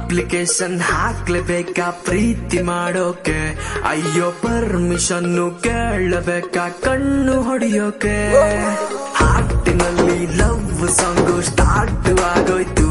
Application ಹಾಕ್ಲೇಬೇಕಾ ಪ್ರೀತಿ ಮಾಡೋಕೆ, ಅಯ್ಯೋ permission ಕೇಳಬೇಕಾ ಕಣ್ಣು ಹೊಡಿಯೋಕೆ. ಹಾಟಿನಲ್ಲಿ ಲವ್ ಸಾಂಗು ಸ್ಟಾರ್ಟ್ ಆಗೋಯ್ತು,